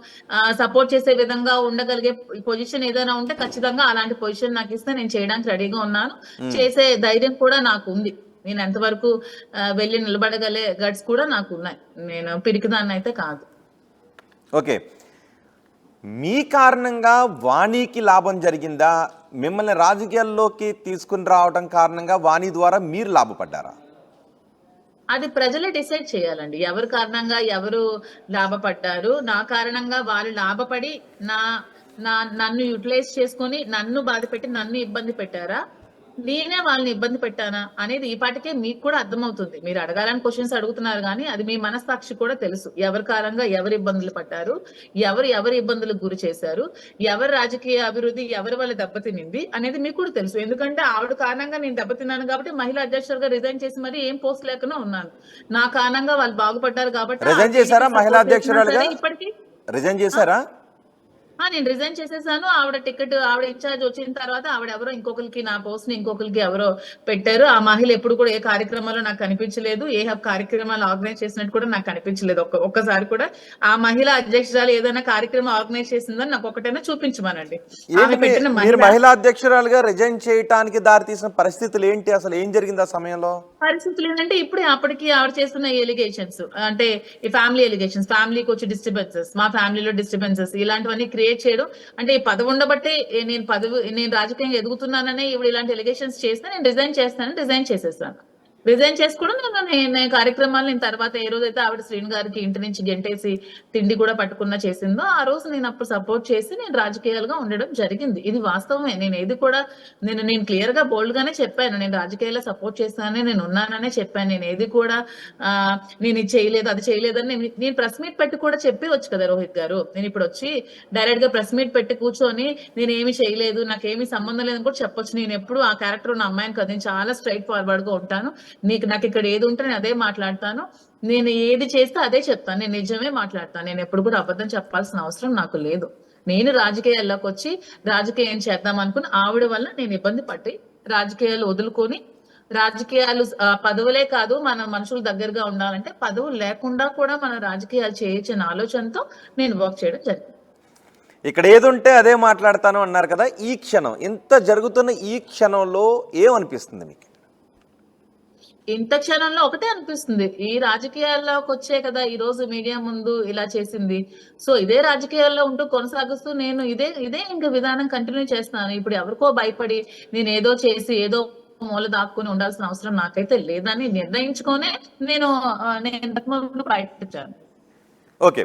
సపోర్ట్ చేసే విధంగా ఉండగలిగే పొజిషన్ ఏదైనా ఉంటే ఖచ్చితంగా అలాంటి పొజిషన్ నాకు ఇస్తే నేను చేయడానికి రెడీగా ఉన్నాను. చేసే ధైర్యం కూడా నాకు ఉంది. నేను ఎంతవరకు వెళ్ళి నిలబడగలే గట్స్ కూడా నాకు ఉన్నాయి. నేను పిరికిదాన్ని అయితే కాదు.
ఓకే, మీ కారణంగా వాణికి లాభం జరిగిందా? మిమ్మల్ని రాజకీయాల్లోకి తీసుకుని రావడం కారణంగా వాణి ద్వారా మీరు లాభపడ్డారా?
అది ప్రజలే డిసైడ్ చేయాలండి, ఎవరి కారణంగా ఎవరు లాభపడ్డారు. నా కారణంగా వాళ్ళు లాభపడి నన్ను యూటిలైజ్ చేసుకొని నన్ను బాధ పెట్టి నన్ను ఇబ్బంది పెట్టారా, నేనే వాళ్ళని ఇబ్బంది పెట్టానా అనేది ఈ పాటికే మీకు కూడా అర్థమవుతుంది. మీరు అడగాలని క్వశ్చన్స్ అడుగుతున్నారు కానీ అది మీ మనస్సాక్షి కూడా తెలుసు, ఎవరి కారణంగా ఎవరు ఇబ్బందులు పడ్డారు, ఎవరి ఇబ్బందులకు గురి చేశారు, ఎవరి రాజకీయ అభివృద్ధి ఎవరి వల్ల దెబ్బతినింది అనేది మీకు కూడా తెలుసు. ఎందుకంటే ఆవిడ కారణంగా నేను దెబ్బతిన్నాను కాబట్టి మహిళా అధ్యక్షులుగా రిజైన్ చేసి మరి ఏం పోస్ట్ లేకుండా ఉన్నాను. నా కారణంగా వాళ్ళు బాగుపడ్డారు కాబట్టి
రిజైన్ చేశారా? మహిళా అధ్యక్షురాలుగా
ఇప్పటికీ
రిజైన్ చేశారా?
నేను రిజైన్ చేసేసాను. ఆవిడ ఇన్ఛార్జ్ వచ్చిన తర్వాత ఆవిడ ఎవరో ఇంకొకరికి, నా పోస్ట్ ని ఇంకొకరికి ఎవరో పెట్టారు. ఆ మహిళ ఎప్పుడు కూడా ఏ కార్యక్రమాల్లో నాకు కనిపించలేదు, ఏ కార్యక్రమాలు ఆర్గనైజ్ చేసినట్టు కూడా నాకు కనిపించలేదు. ఒక్కసారి కూడా ఆ మహిళా అధ్యక్షురాలు ఏదైనా కార్యక్రమం ఆర్గనైజ్ చేసిందని నాకు ఒకటైనా చూపించమనండి.
మహిళా అధ్యక్షురాలుగా రిజైన్ చేయడానికి దారి తీసిన పరిస్థితులు ఏంటి? అసలు ఏం జరిగింది ఆ సమయంలో?
పరిస్థితులు ఏంటంటే, అప్పటికి ఆవిడ చేస్తున్న ఎలిగేషన్స్ అంటే ఈ ఫ్యామిలీ ఎలిగేషన్స్, ఫ్యామిలీకి వచ్చి డిస్టర్బెన్సెస్, మా ఫ్యామిలీలో డిస్టర్బెన్సెస్ ఇలాంటివన్నీ క్రియేట్ చేయడం. అంటే ఈ పదవి ఉండబట్టే నేను రాజకీయంగా ఎదుగుతున్నాననే ఇవి ఇలాంటి ఎలిగేషన్స్ చేస్తే నేను రిజైన్ చేసేసాను. రిజైన్ చేసుకోవడం నేను కార్యక్రమాలు నేను తర్వాత ఏ రోజైతే ఆవిడ శ్రీను గారికి ఇంటి నుంచి గెంటేసి తిండి కూడా పట్టుకున్నా చేసిందో ఆ రోజు నేను అప్పుడు సపోర్ట్ చేసి నేను రాజకీయాలుగా ఉండడం జరిగింది. ఇది వాస్తవమే. నేను ఏది కూడా నేను క్లియర్ గా బోల్డ్ గానే చెప్పాను, నేను రాజకీయాల్లో సపోర్ట్ చేస్తానని నేను ఉన్నాననే చెప్పాను. నేను ఏది కూడా నేను ఇది చేయలేదు అది చేయలేదని నేను ప్రెస్ మీట్ పెట్టి కూడా చెప్పవచ్చు కదా రోహిత్ గారు. నేను ఇప్పుడు వచ్చి డైరెక్ట్ గా ప్రెస్ మీట్ పెట్టి కూర్చొని నేను ఏమి చేయలేదు, నాకేమీ సంబంధం లేదని కూడా చెప్పొచ్చు. నేను ఎప్పుడు ఆ క్యారెక్టర్ ఉన్న అమ్మాయిని కదా, నేను చాలా స్ట్రైట్ ఫార్వర్డ్ గా ఉంటాను. నాకు ఇక్కడ ఏది ఉంటే నేను అదే మాట్లాడతాను, నేను ఏది చేస్తే అదే చెప్తాను, నేను నిజమే మాట్లాడతాను. నేను ఎప్పుడు కూడా అబద్ధం చెప్పాల్సిన అవసరం నాకు లేదు. నేను రాజకీయాల్లోకి వచ్చి రాజకీయం చేద్దాం అనుకుని ఆవిడ వల్ల నేను ఇబ్బంది పట్టి రాజకీయాలు వదులుకొని, రాజకీయాలు పదవులే కాదు మన మనుషులు దగ్గరగా ఉండాలంటే పదవులు లేకుండా కూడా మనం రాజకీయాలు చేయొచ్చని ఆలోచనతో నేను వర్క్ చేయడం జరిగింది.
ఇక్కడ ఏదుంటే అదే మాట్లాడతాను అన్నారు కదా, ఈ క్షణం ఇంత జరుగుతున్న ఈ క్షణంలో ఏమనిపిస్తుంది మీకు?
ఇంత క్షణంలో ఒకటే అనిపిస్తుంది, ఈ రాజకీయాల్లోకి వచ్చే కదా ఈ రోజు మీడియా ముందు ఇలా చేసింది. సో ఇదే రాజకీయాల్లో ఉంటూ కొనసాగిస్తూ నేను ఇదే ఇంకా విధానం కంటిన్యూ చేస్తున్నాను. ఇప్పుడు ఎవరికో భయపడి నేను ఏదో చేసి ఏదో మూల దాక్కుని ఉండాల్సిన అవసరం నాకైతే లేదని నిర్ణయించుకొనే నేను ప్రయత్నించాను.
ఓకే,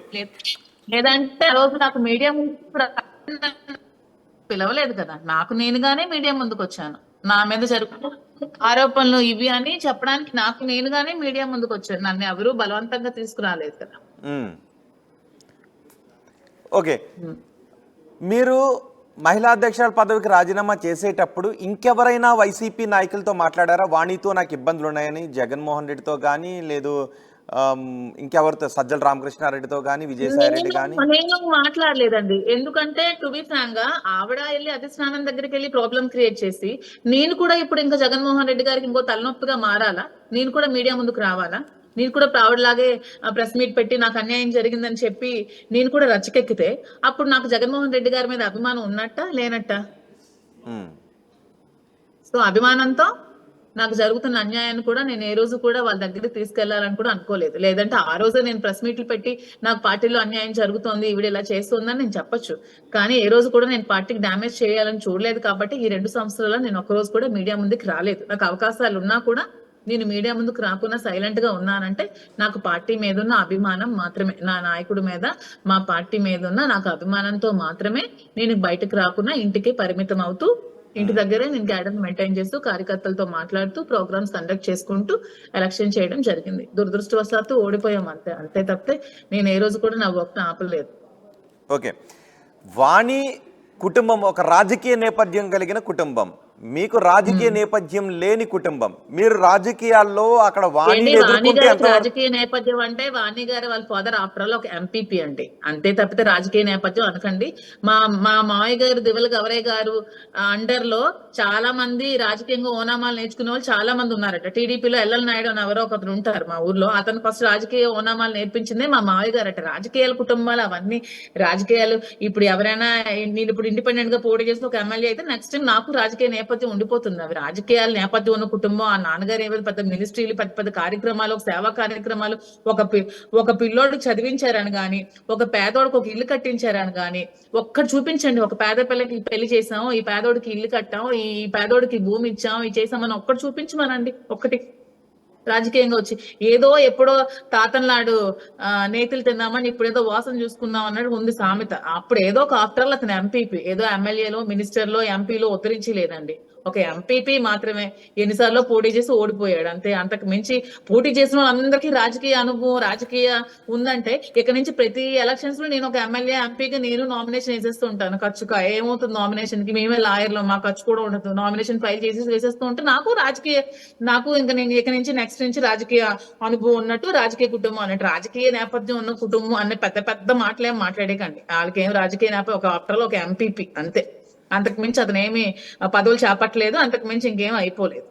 లేదంటే ఆ రోజు నాకు మీడియా ముందు పిలవలేదు కదా, నాకు నేనుగానే మీడియా ముందుకు వచ్చాను. నా మీద జరుగుతున్న ఆరోపణలు ఇవి అని చెప్పడానికి నాకు నేనుగానే మీడియా ముందుకు వచ్చాను. నన్ను ఎవరు బలవంతంగా తీసుకురాలేదు కదా.
ఓకే, మీరు మహిళా అధ్యక్షురాల పదవికి రాజీనామా చేసేటప్పుడు ఇంకెవరైనా వైసీపీ నాయకులతో మాట్లాడారా? వాణితో నాకు ఇబ్బందులు ఉన్నాయని, జగన్మోహన్ రెడ్డితో కానీ, లేదు ఇంకెవరితో, సజ్జల రామకృష్ణారెడ్డితో కానీ, విజయసాయి రెడ్డి కానీ?
నేను మాట్లాడలేదండి. ఎందుకంటే టు బి ఫ్రాంక్ గా ఆవిడ వెళ్ళి అధిష్టానం దగ్గరికి వెళ్ళి ప్రాబ్లం క్రియేట్ చేసి, నేను కూడా ఇప్పుడు ఇంకా జగన్మోహన్ రెడ్డి గారికి ఇంకో తలనొప్పిగా మారాలా? నేను కూడా మీడియా ముందుకు రావాలా? నేను కూడా ఆవిడలాగే ప్రెస్ మీట్ పెట్టి నాకు అన్యాయం జరిగిందని చెప్పి నేను కూడా రచ్చకెక్కితే అప్పుడు నాకు జగన్మోహన్ రెడ్డి గారి మీద అభిమానం ఉన్నట్ట లేనట్ట? సో అభిమానంతో నాకు జరుగుతున్న అన్యాయాన్ని కూడా నేను ఏ రోజు కూడా వాళ్ళ దగ్గరికి తీసుకెళ్లాలని కూడా అనుకోలేదు. లేదంటే ఆ రోజే నేను ప్రెస్ మీట్లు పెట్టి నాకు పార్టీలో అన్యాయం జరుగుతోంది, ఈవిడ ఇలా చేస్తుందని నేను చెప్పొచ్చు. కానీ ఏ రోజు కూడా నేను పార్టీకి డ్యామేజ్ చేయాలని చూడలేదు. కాబట్టి ఈ 2 సంవత్సరాల్లో నేను ఒక రోజు కూడా మీడియా ముందుకు రాలేదు. నాకు అవకాశాలు ఉన్నా కూడా నేను మీడియా ముందుకు రాకుండా సైలెంట్ గా ఉన్నానంటే నాకు పార్టీ మీద ఉన్న అభిమానం మాత్రమే, నా నాయకుడి మీద, మా పార్టీ మీద ఉన్న నాకు అభిమానంతో మాత్రమే నేను బయటకు రాకుండా ఇంటికి పరిమితం అవుతూ ఇంటి దగ్గరే నేను గైడెన్స్ మెయింటైన్ చేస్తూ కార్యకర్తలతో మాట్లాడుతూ ప్రోగ్రామ్స్ కండక్ట్ చేసుకుంటూ ఎలక్షన్ చేయడం జరిగింది. దురదృష్టవశాత్తు ఓడిపోయాం అంతే. అంతే తప్పితే నేను ఏ రోజు కూడా నా వర్క్ ఆపలేదు.
ఓకే, వాణి కుటుంబం ఒక రాజకీయ నేపథ్యం కలిగిన కుటుంబం, మీకు రాజకీయ నేపథ్యం లేని కుటుంబం. మీరు రాజకీయాల్లో అక్కడ వాణి
రాజకీయ నేపథ్యం అంటే వాణి గారు వాళ్ళ ఫాదర్ ఆఫ్టర్ ఆల్ ఒక ఎంపీపీ అండి. అంతే తప్పితే రాజకీయ నేపథ్యం అనకండి. మా మావయ్య గారు దివల గవరయ్య గారు అండర్ లో చాలా మంది రాజకీయంగా ఓనామాలు నేర్చుకునే వాళ్ళు చాలా మంది ఉన్నారట. టీడీపీలో ఎల్ఎల్ నాయుడు అని ఎవరో ఒకరు ఉంటారు మా ఊర్లో. అతను ఫస్ట్ రాజకీయ ఓనామాలు నేర్పించిందే మా మావయ్య గారు అట. రాజకీయాల కుటుంబాలు అవన్నీ రాజకీయాలు. ఇప్పుడు ఎవరైనా నేను ఇప్పుడు ఇండిపెండెంట్ గా పోటీ చేసి ఒక ఎమ్మెల్యే అయితే నెక్స్ట్ టైం నాకు రాజకీయ నేపథ్యం ఉండిపోతుంది. అవి రాజకీయాల నేపథ్యం ఉన్న కుటుంబం. ఆ నాన్నగారు ఏమైనా పెద్ద మినిస్ట్రీలు, పెద్ద పెద్ద కార్యక్రమాలు, సేవా కార్యక్రమాలు, ఒక పిల్లోడికి చదివించారని గాని, ఒక పేదోడికి ఒక ఇల్లు కట్టించారని గాని ఒక్కటి చూపించండి. ఒక పేద పిల్లకి పెళ్లి చేసాం, ఈ పేదోడికి ఇల్లు కట్టాం, ఈ పేదోడికి భూమి ఇచ్చాం, ఇది చేసామని ఒక్కటి చూపించమనండి. ఒక్కటి రాజకీయంగా వచ్చి ఏదో ఎప్పుడో తాతన్లాడు నేతలు తిన్నామని ఇప్పుడు ఏదో వాసన చూసుకున్నాం అన్నట్టు ఉంది సామెత. అప్పుడు ఏదో ఒక ఆఫ్టర్ ఆల్ అతను ఎంపీపీ, ఏదో ఎమ్మెల్యేలో, మినిస్టర్లో, ఎంపీలో ఉత్తరించి లేదండి. ఒక ఎంపీపీ మాత్రమే ఎన్నిసార్లు పోటీ చేసి ఓడిపోయాడు అంతే. అంతకు మించి పోటీ చేసిన వాళ్ళందరికీ రాజకీయ అనుభవం, రాజకీయ ఉందంటే ఇక నుంచి ప్రతి ఎలక్షన్స్ లో నేను ఒక ఎమ్మెల్యే, ఎంపీగా నేను నామినేషన్ వేసేస్తూ ఉంటాను. ఖర్చు ఏమవుతుంది నామినేషన్ కి? మేమే లాయర్లో, మా ఖర్చు కూడా ఉండదు. నామినేషన్ ఫైల్ చేసి వేసేస్తూ ఉంటే నాకు ఇంకా నేను ఇక నుంచి నెక్స్ట్ నుంచి రాజకీయ అనుభవం ఉన్నట్టు, రాజకీయ కుటుంబం అన్నట్టు. రాజకీయ నేపథ్యం ఉన్న కుటుంబం అనే పెద్ద పెద్ద మాటలేం మాట్లాడేకండి. వాళ్ళకేం రాజకీయ నేపథ్యం, ఒక ఆఫ్టర్ ఒక ఎంపీపీ అంతే. అంతకు మించి అతను ఏమి పదవులు చేపట్టలేదు, అంతకు మించి ఇంకేం అయిపోలేదు.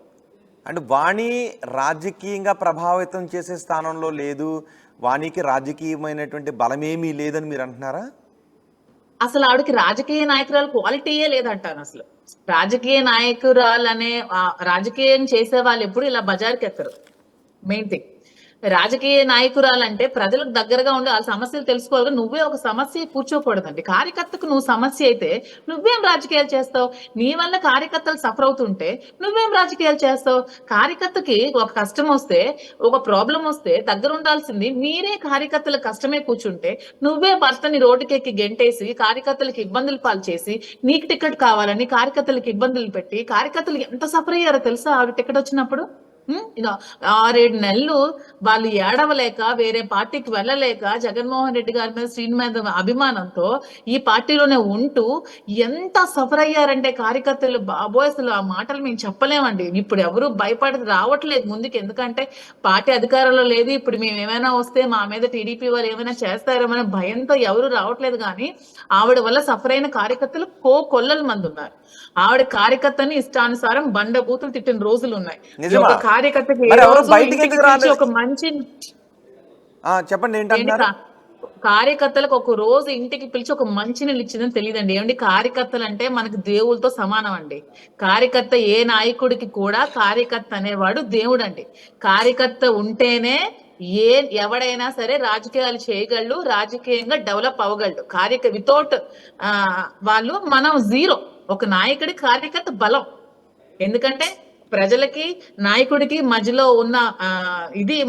అంటే వాణి రాజకీయంగా ప్రభావితం చేసే స్థానంలో లేదు, వాణికి రాజకీయమైనటువంటి బలమేమీ లేదని మీరు అంటున్నారా?
అసలు ఆవిడకి రాజకీయ నాయకురాలు క్వాలిటీయే లేదంటాను. అసలు రాజకీయ నాయకురాలు అనే రాజకీయం చేసే వాళ్ళు ఎప్పుడు ఇలా బజార్కి ఎక్కరు. మెయిన్ థింగ్ రాజకీయ నాయకురాలంటే ప్రజలకు దగ్గరగా ఉండి వాళ్ళ సమస్యలు తెలుసుకోవాలి. నువ్వే ఒక సమస్య కూర్చోకూడదండి. కార్యకర్తకు నువ్వు సమస్య అయితే నువ్వేం రాజకీయాలు చేస్తావు? నీ వల్ల కార్యకర్తలు సఫర్ అవుతుంటే నువ్వేం రాజకీయాలు చేస్తావు? కార్యకర్తకి ఒక కష్టం వస్తే, ఒక ప్రాబ్లం వస్తే దగ్గర ఉండాల్సింది మీరే. కార్యకర్తల కష్టమే కూర్చుంటే నువ్వే భర్తని రోడ్డుకెక్కి గెంటేసి కార్యకర్తలకు ఇబ్బందులు పాలు చేసి, నీకు టికెట్ కావాలని కార్యకర్తలకు ఇబ్బందులు పెట్టి కార్యకర్తలు ఎంత సఫర్ అయ్యారో తెలుసా ఆవిడ టికెట్ వచ్చినప్పుడు? 6-7 నెలలు వాళ్ళు ఏడవలేక, వేరే పార్టీకి వెళ్ళలేక, జగన్మోహన్ రెడ్డి గారి మీద, శ్రీని మీద అభిమానంతో ఈ పార్టీలోనే ఉంటూ ఎంత సఫర్ అయ్యారంటే కార్యకర్తలు. బాబోయ్, అసలు ఆ మాటలు మేము చెప్పలేమండి. ఇప్పుడు ఎవరు భయపడి రావట్లేదు ముందుకు. ఎందుకంటే పార్టీ అధికారంలో లేదు. ఇప్పుడు మేము ఏమైనా వస్తే మా మీద టీడీపీ వాళ్ళు ఏమైనా చేస్తారేమనే భయంతో ఎవరు రావట్లేదు. కానీ ఆవిడ వల్ల సఫర్ అయిన కార్యకర్తలు కొల్లల మంది ఉన్నారు. ఆవిడ కార్యకర్తని ఇష్టానుసారం బండబూతులు తిట్టిన రోజులు ఉన్నాయి. కార్యకర్తకి ఒక మంచి
చెప్పండి ఏంటంటారు?
కార్యకర్తలకు ఒక రోజు ఇంటికి పిలిచి ఒక మంచినీళ్ళు ఇచ్చిందని తెలియదండి. ఏమండి, కార్యకర్తలు అంటే మనకి దేవుళ్ళతో సమానం అండి. కార్యకర్త ఏ నాయకుడికి కూడా కార్యకర్త అనేవాడు దేవుడు అండి. కార్యకర్త ఉంటేనే ఎవడైనా సరే రాజకీయాలు చేయగలడు, రాజకీయంగా డెవలప్ అవ్వగలడు. వితౌట్ వాళ్ళు మనం జీరో. ఒక నాయకుడి కార్యకర్త బలం. ఎందుకంటే ప్రజలకి, నాయకుడికి మధ్యలో ఉన్న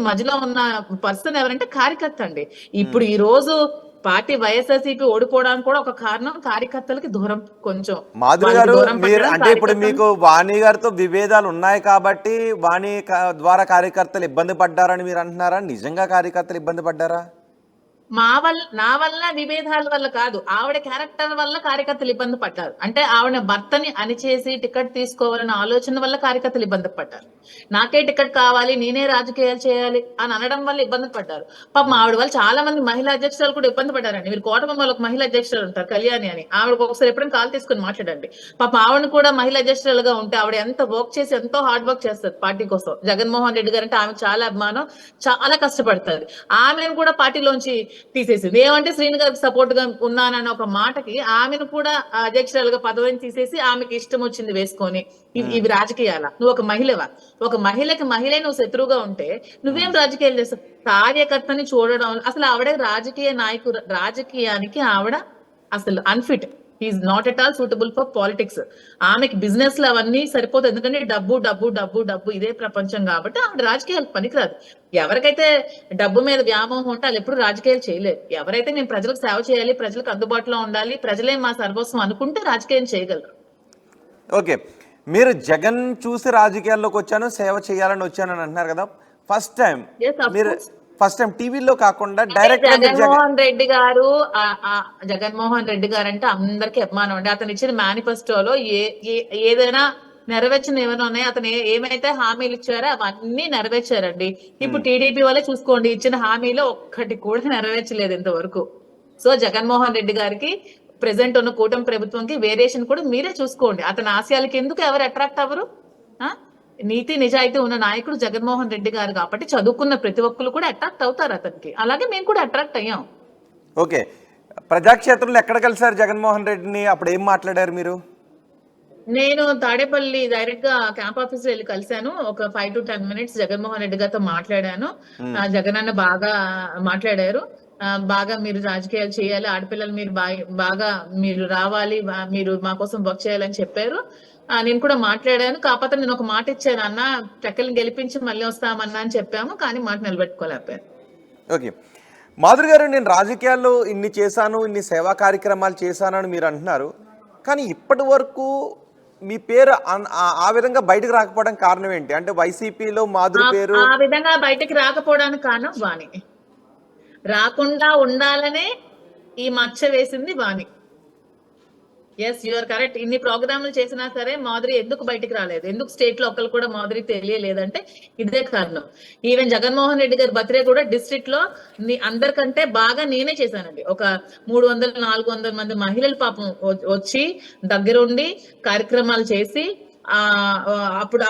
మధ్యలో ఉన్న పర్సన్ ఎవరంటే కార్యకర్త అండి. ఇప్పుడు ఈ రోజు పార్టీ వైఎస్ఆర్సీపీ ఓడిపోవడానికి కూడా ఒక కారణం కార్యకర్తలకి దూరం. కొంచెం
మాధురి గారు, అంటే ఇప్పుడు మీకు వాణి గారితో విభేదాలు ఉన్నాయి కాబట్టి వాణి ద్వారా కార్యకర్తలు ఇబ్బంది పడ్డారని మీరు అంటున్నారా? నిజంగా కార్యకర్తలు ఇబ్బంది పడ్డారా?
నా వల్ల విభేదాల వల్ల కాదు, ఆవిడ క్యారెక్టర్ వల్ల కార్యకర్తలు ఇబ్బంది పడ్డారు. అంటే ఆవిడ భర్తని అణిచేసి టికెట్ తీసుకోవాలన్న ఆలోచన వల్ల కార్యకర్తలు ఇబ్బంది పడ్డారు. నాకే టికెట్ కావాలి, నేనే రాజకీయాలు చేయాలి అని అనడం వల్ల ఇబ్బంది పడ్డారు. పాపం ఆవిడ వల్ల చాలా మంది మహిళా అధ్యక్షురాలు కూడా ఇబ్బంది పడ్డారండి. మీరు కోటబొమ్మలో ఒక మహిళా అధ్యక్షురాలు ఉంటారు, కళ్యాణి అని. ఆవిడకి ఒకసారి ఎప్పుడైనా కాల్ తీసుకుని మాట్లాడండి. పాపం ఆవిడని కూడా మహిళా అధ్యక్షురాలుగా ఉంటే ఆవిడ ఎంత వర్క్ చేసి ఎంతో హార్డ్ వర్క్ చేస్తారు పార్టీ కోసం. జగన్మోహన్ రెడ్డి గారు అంటే ఆమె చాలా అభిమానం, చాలా కష్టపడుతుంది. ఆమెను కూడా పార్టీలోంచి తీసేసింది. ఏమంటే శ్రీను గారికి సపోర్ట్ గా ఉన్నానన్న ఒక మాటకి ఆమెను కూడా అధ్యక్షురాలుగా పదవిని తీసేసి ఆమెకి ఇష్టం వచ్చింది వేసుకొని, ఇవి రాజకీయాల? నువ్వు ఒక మహిళవా? ఒక మహిళకి మహిళ నువ్వు శత్రువుగా ఉంటే నువ్వేం రాజకీయాలు చేస్తావు? కార్యకర్తని చూడడం, అసలు ఆవిడ రాజకీయ నాయకుడు, రాజకీయానికి ఆవిడ అసలు unfit. Is not at all suitable for politics. ఆమెకి బిజినెస్ లో అవన్నీ సరిపోతుంది, ఎందుకంటే డబ్బు డబ్బు డబ్బు డబ్బు ఇదే ప్రపంచం కాబట్టి ఆవిడ రాజకీయాలు పనికిరాదు. ఎవరికైతే డబ్బు మీద వ్యామోహం ఉంటే వాళ్ళు ఎప్పుడు రాజకీయాలు చేయలేరు. ఎవరైతే మేము ప్రజలకు సేవ చేయాలి, ప్రజలకు అందుబాటులో ఉండాలి, ప్రజలే మా సర్వస్వం అనుకుంటే రాజకీయం చేయగలరు.
ఓకే, మీరు జగన్ చూసి రాజకీయాల్లోకి వచ్చాను, సేవ చేయాలని వచ్చాను అని అంటున్నారు కదా. ఫస్ట్ టైం మీరు టీవీలో కాకుండా డైరెక్ట్
జగన్మోహన్ రెడ్డి గారు అంటే అందరికీ అభిమానం అండి. అతను ఇచ్చిన మేనిఫెస్టోలో ఏదైనా నెరవేర్చిన ఏమైనా ఉన్నాయి, అతను ఏమైతే హామీలు ఇచ్చారో అవన్నీ నెరవేర్చారండి. ఇప్పుడు టీడీపీ వాళ్ళే చూసుకోండి, ఇచ్చిన హామీలో ఒక్కటి కూడా నెరవేర్చలేదు ఇంతవరకు. సో జగన్మోహన్ రెడ్డి గారికి ప్రెసెంట్ ఉన్న కూటమి ప్రభుత్వంకి వేరియేషన్ కూడా మీరే చూసుకోండి. అతని ఆశయాలకి ఎందుకు ఎవరు అట్రాక్ట్ అవ్వరు? నీతి నిజాయితీ ఉన్న నాయకుడు జగన్మోహన్ రెడ్డి గారు కాబట్టి చదువుకున్న ప్రతి ఒక్కరు కూడా అట్రాక్ట్ అవుతారు అతనికి. అలాగే మేము కూడా అట్రాక్ట్ అయ్యాం.
ఓకే, ప్రజాక్షేత్రంలో ఎక్కడ కలిసారు జగన్మోహన్ రెడ్డిని? అప్పుడు ఏం మాట్లాడారు మీరు?
నేను తాడేపల్లి డైరెక్ట్ గా క్యాంప్ ఆఫీస్ వెళ్ళి కలిశాను. ఒక 5 to 10 minutes జగన్మోహన్ రెడ్డి గారితో మాట్లాడాను. జగన్ అన్న బాగా మాట్లాడారు. బాగా మీరు రాజకీయాలు చేయాలి, ఆడపిల్లలు మీరు బాగా మీరు రావాలి, మీరు మా కోసం వర్క్ చేయాలని చెప్పారు. నేను కూడా మాట్లాడాను. కాకపోతే నేను ఒక మాట ఇచ్చాను, అన్న టెక్కల్ని గెలిపించి మళ్ళీ వస్తామన్నా అని చెప్పాము, కానీ మాట నిలబెట్టుకోలేకపోయాను.
ఓకే, మాధురి గారు, నేను రాజకీయాల్లో ఇన్ని చేశాను, ఇన్ని సేవా కార్యక్రమాలు చేశాను అని మీరు అంటున్నారు, కానీ ఇప్పటి వరకు మీ పేరు ఆ విధంగా బయటకు రాకపోవడం కారణం ఏంటి? అంటే వైసీపీలో మాధురి పేరు
ఆ విధంగా బయటకు రాకపోవడానికి కారణం వాణి. రాకుండా ఉండాలనే ఈ మచ్చ వేసింది వాణి. Yes, you're correct. ఇన్ని ప్రోగ్రాంలు చేసినా సరే మాధురి ఎందుకు బయటికి రాలేదు, ఎందుకు స్టేట్ లో ఒక్కరు కూడా మాధురి తెలియలేదంటే ఇదే కారణం. ఈవెన్ జగన్మోహన్ రెడ్డి గారి బర్త్డే కూడా డిస్ట్రిక్ట్ లో అందరికంటే బాగా నేనే చేశానండి. ఒక 300-400 మంది మహిళలు పాపం వచ్చి దగ్గరుండి కార్యక్రమాలు చేసి,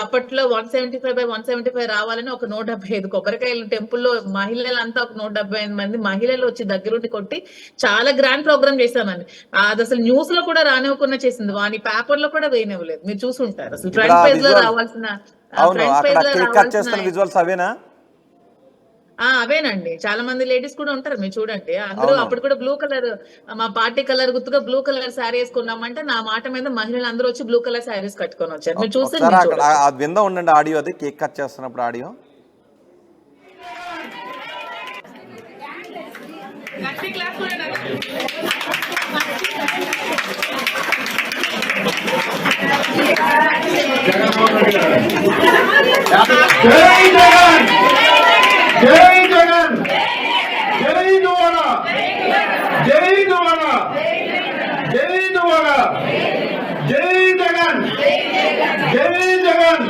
అప్పట్లో 175/175 రావాలని ఒక 175 కొబ్బరికాయలు టెంపుల్లో మహిళలంతా ఒక 175 మంది మహిళలు వచ్చి దగ్గరుండి కొట్టి చాలా గ్రాండ్ ప్రోగ్రామ్ చేశామని. అది అసలు న్యూస్ లో కూడా రానివ్వకుండా చేసింది వాని, పేపర్ లో కూడా వేయనివ్వలేదు. మీరు చూసుంటారు. అసలు ఫ్రంట్ పేజ్ లో రావాల్సిన అవేనండి. చాలా మంది లేడీస్ కూడా ఉంటారు, మీరు చూడండి. అందరూ అప్పుడు కూడా బ్లూ కలర్, మా పార్టీ కలర్ గుర్తుగా బ్లూ కలర్ శారీ వేసుకున్నామంటే నా మాట మీద మహిళలు అందరూ వచ్చి బ్లూ కలర్ శారీస్ కట్టుకొని వచ్చారు. మీరు చూస్తే
ఉండండి ఆడియో, అది కేక్ కట్ చేస్తున్నప్పుడు ఆడియో.
జై జగన్, జై దువాడ, జై దువాడ, జై దువాడ, జై జగన్, జై జగన్.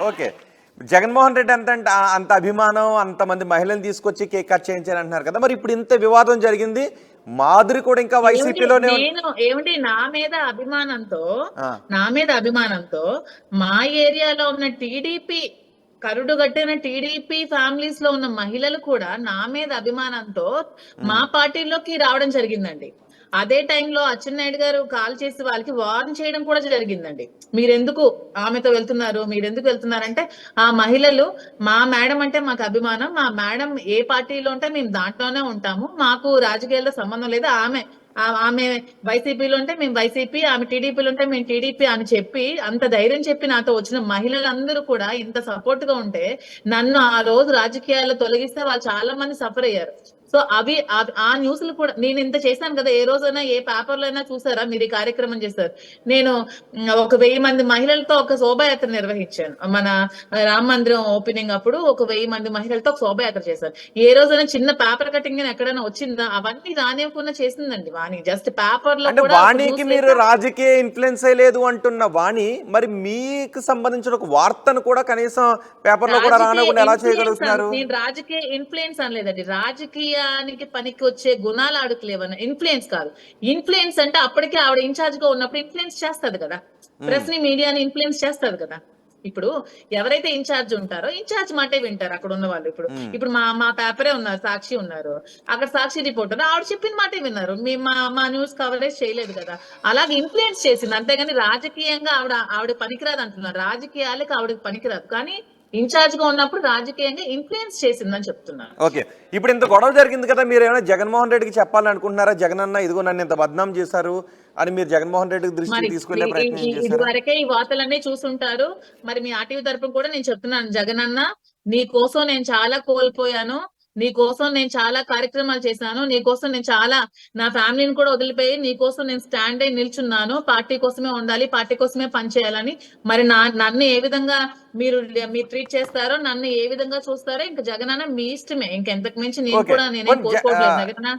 ఓకే, జగన్మోహన్ రెడ్డి అంత అభిమానం, అంతమంది మహిళలు తీసుకొచ్చి కేక్ కట్ చేయించారు అంటున్నారు కదా, మరి ఇప్పుడు ఇంత వివాదం జరిగింది, మాధురి కూడా ఇంకా వైసీపీలోనే
ఏమిటి నా మీద అభిమానంతో మా ఏరియాలో ఉన్న టీడీపీ కరుడు గట్టిన టీడీపీ ఫ్యామిలీస్ లో ఉన్న మహిళలు కూడా నా మీద అభిమానంతో మా పార్టీలోకి రావడం జరిగిందండి. అదే టైంలో అచ్చెన్నాయుడు గారు కాల్ చేసి వాళ్ళకి వార్న్ చేయడం కూడా జరిగిందండి. మీరెందుకు ఆమెతో వెళ్తున్నారు, మీరెందుకు వెళ్తున్నారంటే, ఆ మహిళలు మా మేడం అంటే మాకు అభిమానం, మా మేడం ఏ పార్టీలో ఉంటే మేము దాంట్లోనే ఉంటాము, మాకు రాజకీయాలతో సంబంధం లేదు, ఆమె వైసీపీలో ఉంటే మేము వైసీపీ, ఆమె టీడీపీలో ఉంటే మేము టీడీపీ అని చెప్పి అంత ధైర్యం చెప్పి నాతో వచ్చిన మహిళలందరూ కూడా ఇంత సపోర్ట్ గా ఉంటే నన్ను ఆ రోజు రాజకీయాల్లో తొలగిస్తే వాళ్ళు చాలా మంది సఫర్ అయ్యారు. సో అవి ఆ న్యూస్లు కూడా నేను ఇంత చేశాను కదా, ఏ రోజైనా ఏ పేపర్లో అయినా చూసారా మీరు ఈ కార్యక్రమం చేశారు? నేను ఒక 1000 మంది మహిళలతో ఒక శోభాయాత్ర నిర్వహించాను. మన రామ మందిరం ఓపెనింగ్ అప్పుడు ఒక 1000 మంది మహిళలతో ఒక శోభాయాత్ర చేశాను. ఏ రోజైనా చిన్న పేపర్ కటింగ్ ఎక్కడైనా వచ్చిందా? అవన్నీ రానివ్వకుండా చేసిందండి వాణి. జస్ట్ పేపర్ లో
అంటే
కూడా ఒక
వాణికి
news
మీరు
లేక-
రాజకీయ ఇన్ఫ్లుయెన్స్ లేదు అంటున్న వాణి, మరి మీకు సంబంధించిన ఒక వార్తను కూడా కనీసం పేపర్ లో కూడా
రాజకీయ
రానకుండా ఎలా
influence
చేయగలుగుతున్నారు?
నేను రాజకీయ ఇన్ఫ్లుయెన్స్ అనలేదండి. రాజకీయానికి పనికి వచ్చే గుణాలు ఆవిడకి లేవన్న. ఇన్ఫ్లుయెన్స్ కాదు. ఇన్ఫ్లుయెన్స్ అంటే అప్పటికే ఆవిడ ఇన్ఛార్జ్ గా ఉన్నప్పుడు ఇన్ఫ్లుయెన్స్ చేస్తది కదా, ప్రెస్ ని మీడియాని ఇన్ఫ్లుయెన్స్ చేస్తది కదా. ఇప్పుడు ఎవరైతే ఇన్ఛార్జ్ ఉంటారో ఇన్ఛార్జ్ మాటే వింటారు అక్కడ ఉన్న వాళ్ళు. ఇప్పుడు మా పేపరే ఉన్నారు, సాక్షి ఉన్నారు, అక్కడ సాక్షి రిపోర్టర్ ఆవిడ చెప్పిన మాటే విన్నారు. మా న్యూస్ కవరేజ్ చేయలేదు కదా. అలాగే ఇన్ఫ్లుయెన్స్ చేసింది, అంతేగాని రాజకీయంగా ఆవిడ పనికిరాదు అంటున్నారు. రాజకీయాలకు ఆవిడకి పనికిరాదు, కానీ ఇన్ఛార్జ్ గా ఉన్నప్పుడు రాజకీయంగా ఇన్ఫ్లుయెన్స్ చేసిందని చెప్తున్నారు.
ఓకే, ఇప్పుడు ఇంత గొడవ జరిగింది కదా, మీరు ఏమైనా జగన్మోహన్ రెడ్డికి చెప్పాలనుకుంటున్నారా? జగన్ అన్న ఇదిగో నన్ను ఇంత బద్నాం చేశారు అని మీరు జగన్మోహన్ రెడ్డికి దృష్టికి తీసుకెళ్లే ప్రయత్నం
ఇది
చేశారా?
వరకే ఈ వార్తలన్నీ చూసుంటారు. మరి మీ ఆర్టీవీ తరపున కూడా నేను చెప్తున్నాను, జగన్ అన్న నీ కోసం నేను చాలా కోల్పోయాను, నీ కోసం నేను చాలా కార్యక్రమాలు చేశాను, నీ కోసం నేను చాలా నా ఫ్యామిలీని కూడా వదిలిపోయి నీ కోసం నేను స్టాండ్ అయి నిల్చున్నాను. పార్టీ కోసమే ఉండాలి, పార్టీ కోసమే పనిచేయాలని. మరి నన్ను ఏ విధంగా మీరు ట్రీట్ చేస్తారో, నన్ను ఏ విధంగా చూస్తారో ఇంకా జగన్ అన్న మీ ఇష్టమే. ఇంకెంతకు మించి నేను కూడా నేనేం కోరుకోవట్లేదు జగన్ అన్న.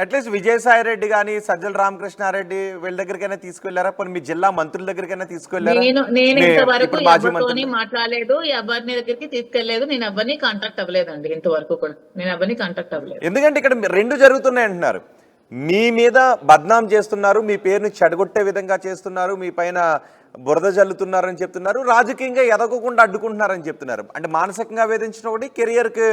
అట్లీస్ట్ విజయసాయి రెడ్డి గాని సజ్జల రామకృష్ణారెడ్డి వీళ్ళ దగ్గరికైనా తీసుకెళ్లారా? పోనీ మీ జిల్లా మంత్రుల దగ్గరికైనా తీసుకెళ్లారా?
నేను ఇంతవరకు
ఇప్పుడు మాజీ
ఎవరితోని
మంత్రులు
మాట్లాడలేదు, ఎవరిని దగ్గరికి తీసుకెళ్లేదు, నేను ఎవరిని కాంటాక్ట్ అవ్వలేదండి. ఇంతవరకు కూడా నేను ఎవరిని కాంటాక్ట్ అవ్వలేదు.
ఎందుకంటే ఇక్కడ రెండు జరుగుతున్నాయి అంటున్నారు. మీ మీద బద్నాం చేస్తున్నారు, మీ పేరుని చెడగొట్టే విధంగా చేస్తున్నారు, మీ పైన బురద జల్లుతున్నారని చెప్తున్నారు, రాజకీయంగా ఎదగకుండా అడ్డుకుంటున్నారని చెప్తున్నారు. అంటే మానసికంగా వేధించిన ఒకటి, కెరియర్ కి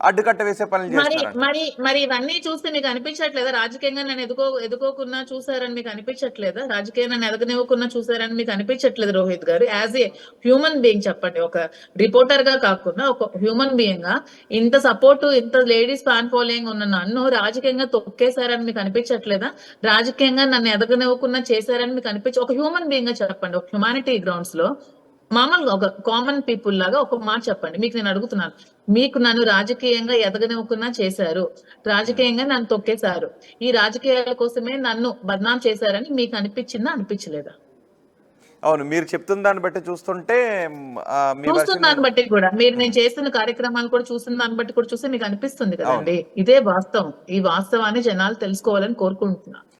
అడ్డుకట్ట వేసే పనులు చేస్తున్నారు.
మరి ఇవన్నీ చూస్తే మీకు అనిపించట్లేదా? రాజకీయంగా నన్ను ఎదుకోకున్నా చూసారని మీకు అనిపించట్లేదా? రాజకీయంగా నన్ను ఎదగనివ్వకున్నా చూసారని మీకు అనిపించట్లేదు రోహిత్ గారు? యాజ్ ఏ హ్యూమన్ బీయింగ్ చెప్పండి, ఒక రిపోర్టర్ గా కాకుండా ఒక హ్యూమన్ బీయింగ్ గా ఇంత సపోర్ట్, ఇంత లేడీస్ ఫ్యాన్ ఫాలోయింగ్ ఉన్న నన్ను రాజకీయంగా తొక్కేశారని మీకు అనిపించట్లేదా? రాజకీయంగా నన్ను ఎదగనివ్వకున్నా చేశారని మీకు ఒక హ్యూమన్ బీయింగ్ గా చెప్పండి, హ్యుమానిటీ గ్రౌండ్స్ లో మామూలుగా ఒక కామన్ పీపుల్ లాగా ఒక మాట చెప్పండి. మీకు నేను అడుగుతున్నాను, మీకు నన్ను రాజకీయంగా ఎదగనివ్వకున్నా చేశారు, రాజకీయంగా నన్ను తొక్కేశారు, ఈ రాజకీయాల కోసమే నన్ను బద్నాం చేశారని మీకు అనిపించిందా, అనిపించలేదా?
అవును, మీరు చెప్తున్న దాన్ని బట్టి చూస్తుంటే
చూస్తున్న దాన్ని బట్టి కూడా, మీరు నేను చేస్తున్న కార్యక్రమాలు కూడా చూస్తున్న దాన్ని బట్టి కూడా చూస్తే మీకు అనిపిస్తుంది కదండి. ఇదే వాస్తవం. ఈ వాస్తవాన్ని జనాలు తెలుసుకోవాలని కోరుకుంటున్నా.